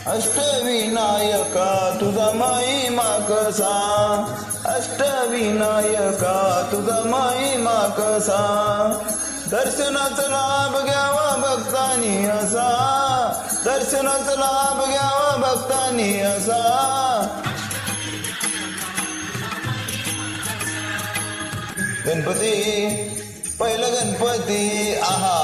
अष्टविनायका तुझा महिमा कसा, अष्टविनायका तुझा महिमा कसा, दर्शनाचा लाभ घ्यावा भक्तांनी असा, दर्शनाचा लाभ घ्यावा भक्तांनी असा. गणपती पहिला गणपती आहा,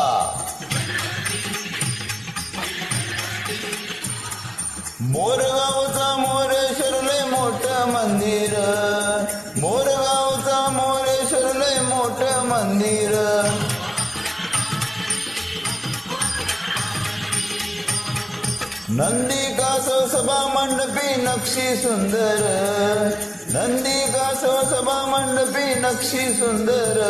मोरगावचा मोरेश्वर लय मोठं मंदिर, मोरगावचा मोरेश्वर लय मोठं मंदिर. नंदी कासव सभा मंडपी नक्षी सुंदर, नंदी कासव सभा मंडपी नक्षी सुंदर.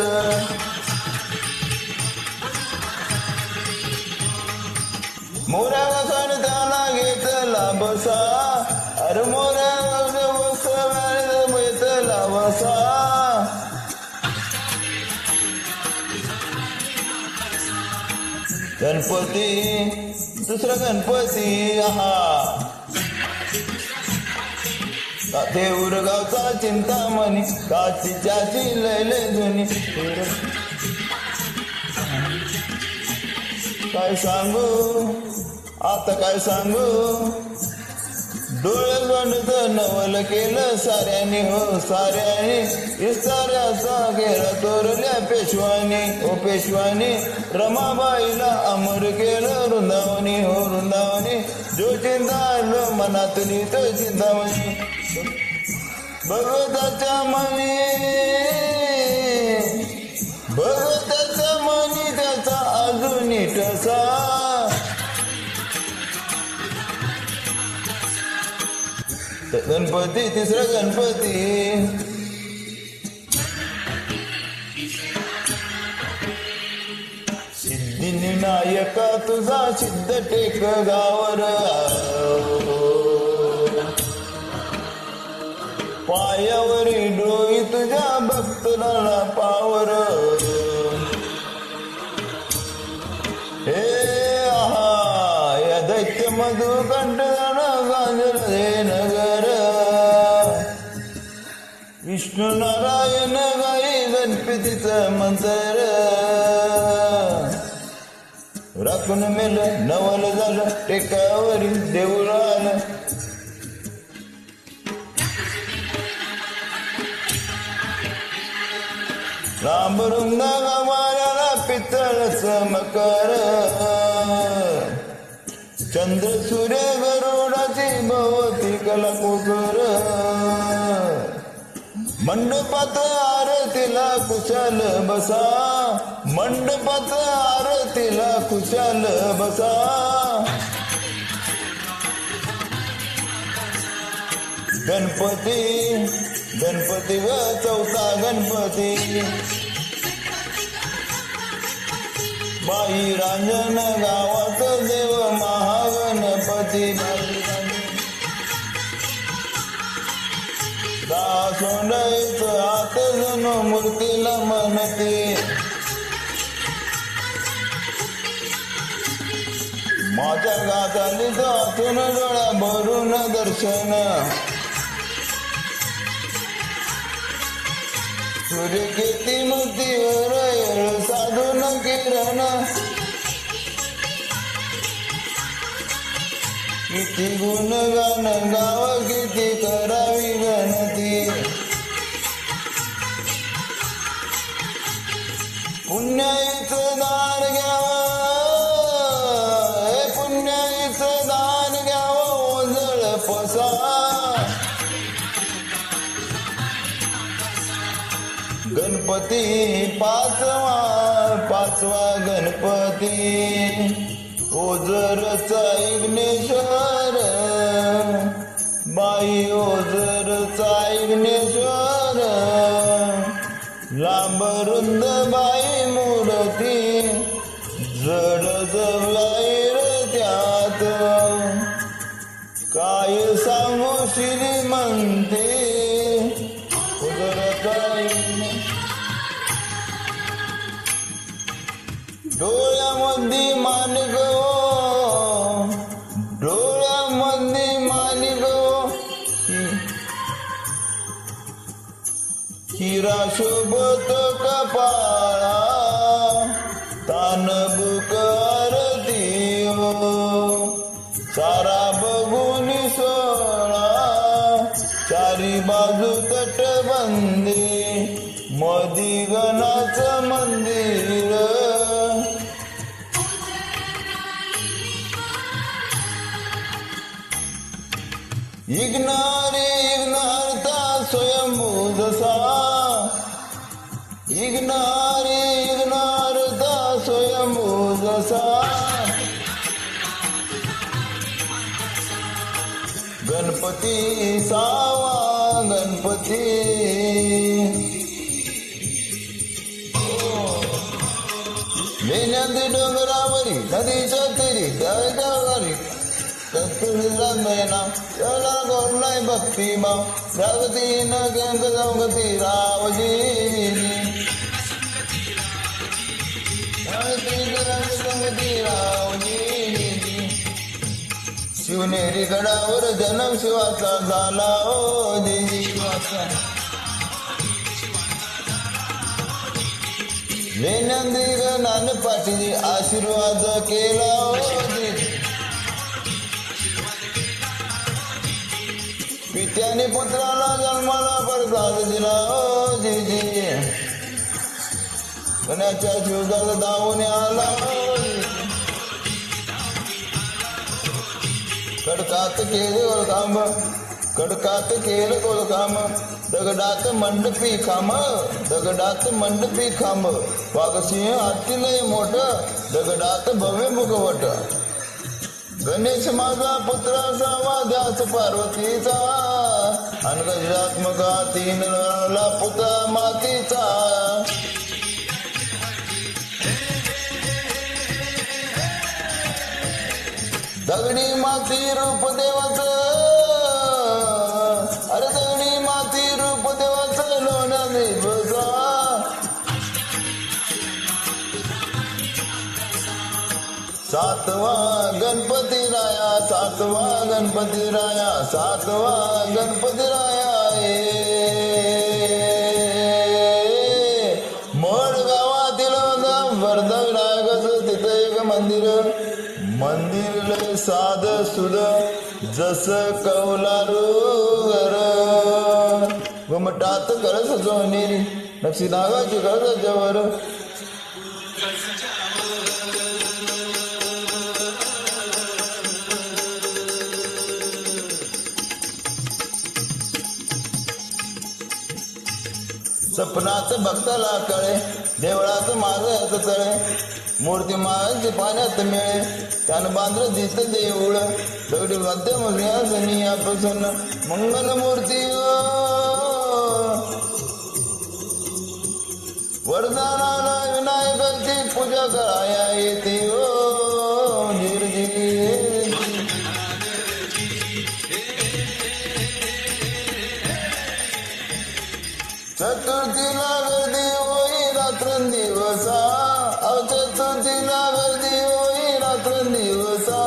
मोऱ्या वासाने त्याला घेतला बसा, अरे मोऱ्या वासाने घेतला बसा. गणपती दुसरा गणपती आहा, देऊरगावचा चिंतामणी काचीच्याची लैले जुनी. काय सांगू आता काय सांगू, डोळे बंद नवल केलं साऱ्याने हो साऱ्याने, साऱ्याचा घेरा तोरल्या पेशवानी ओ पेशवानी. रमाबाईला अमर केलं वृंदावनी हो वृंदावनी, जो चिंतालो मनातली तो चिंतामणी. भगवताच्या मनी भगवताचा मनी त्याचा अजून ठसा. गणपती तिसरा गणपती सिद्धिविनायका तुझा सिद्ध टेक गावर, पायावरी डोई तुझ्या भक्ताला पावर. हे आहा या दैत्य मधुकंठ गाजर हे नगर. विष्णू नारायण गाई गणपतीचं मंत्र, राखून मेल नवल झालं टेकावरी देऊळ आलं. लांबरुंदा गावाला पितळच मकर, चंद्र सूर्य गरुडाची भोवती कलाकुकर. मंडपात आरतीला कुशाल बसा, मंडपात आरतीला कुशाल बसा. गणपती गणपती व चौथा गणपती, बाई रांजण गावाचं देव महागणपती. सोंडाईचं हात जणू मूर्तीला म्हणते, माझ्या गाताली जातून डोळा भरून दर्शन. सूर्य किती मूर्तीवर येळ साधून किरण, किती गुणगान गाव किती करावी गणती. पुण्याईचं दान घ्यावं, पुण्याईचं दान घ्यावं ओझळ पसा. गणपती पाचवा गणपती, ओझरचा विघ्नेश्वर, बाई ओझरचा विघ्नेश्वर. लांबरुंद बाई मूर्ती, जड जवाईर त्यात, काय सांगू श्रीमंती ओझरचा. डोळ्यामध्ये मानगं, डोळ्यामध्ये पाळा तान बुक आरती हो सारा बघून सोळा चारी बाजू तटबंदी मधी गणाचं मंदिर इग्नारता स्वयंभू जसा इग्नारता स्वयंभू जसा गणपती सावा गणपती लेण्यांची डोंगरावरी नदीच्या तीरी गावी त्याला गोरलाय भक्ती भाव जागती न गंग जागती रावजी शिवनेरी गडावर जन्म शिवाचा झाला ओ देवाचा लेण्यांदी गणान पाठीजी आशीर्वाद केला ओ पित्याने पुत्राला जन्माला प्रसाद दिला ओ जीजी गण्याच्या शिवदास धावून आला कडकात केले ओळखांब कडकात केलं ओळखांब दगडात मंडपी खांब वाघसिंह हातीलय मोठ दगडात भव्य मुखवट गणेश माझा पुत्र असावा ध्यास पार्वतीचा अनगजात्मका तीन ला पुत्र मातीचा दगडी माती रूप देवाचं अरे दगडी माती रूप देवाचं लोण्या देवचा सातवा गणपती राया सातवा गणपती राया सातवा गणपती राया मोड गावातील वर्धा विनायकाचं तिथं एक मंदिर साध सुद जस कौलारू घर घुमटात कळस सोनेरी नक्षी नागाची कळसाच्यावर सपनात भक्ताला कळे देवळात माझं तळे मूर्ती मागायची पाण्यात मिळे त्यानं बांधलं दिसत देऊळ दगडी मध्यम व्यासनी या प्रसन्न मंगल मूर्ती वरदानाला विनायकाची पूजा कराया येते ओ झिरझिर चतुर्थीला गर्दी होई रात्रंदिवसा चतुर्थीला गर्दी होई रात्रंदिवसा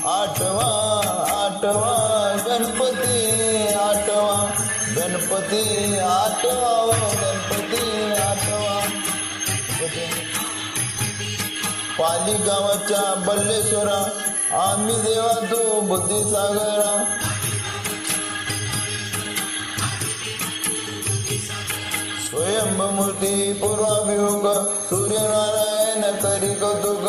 आठवा गणपती आठवा पाली गावाच्या बल्लेश्वरा आम्ही देवा तू बुद्धिसागरा स्वयंभूमूर्ती पूर्वाभिमुख सूर्यनारायण करी कौतुक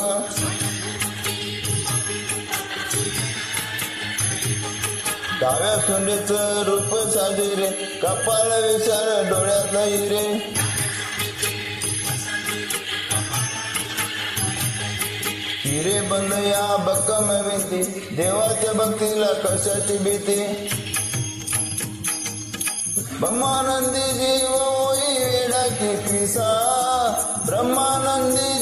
डाव्या सोंडेचं रूप साजिरे कपाळ विचार डोळ्यात हिरे हिरे बंद या बक्कम भीती देवाच्या भक्तीला कशाची भीती ब्रह्मानंदी जीव होई वेडाची पिसा ब्रह्मानंदी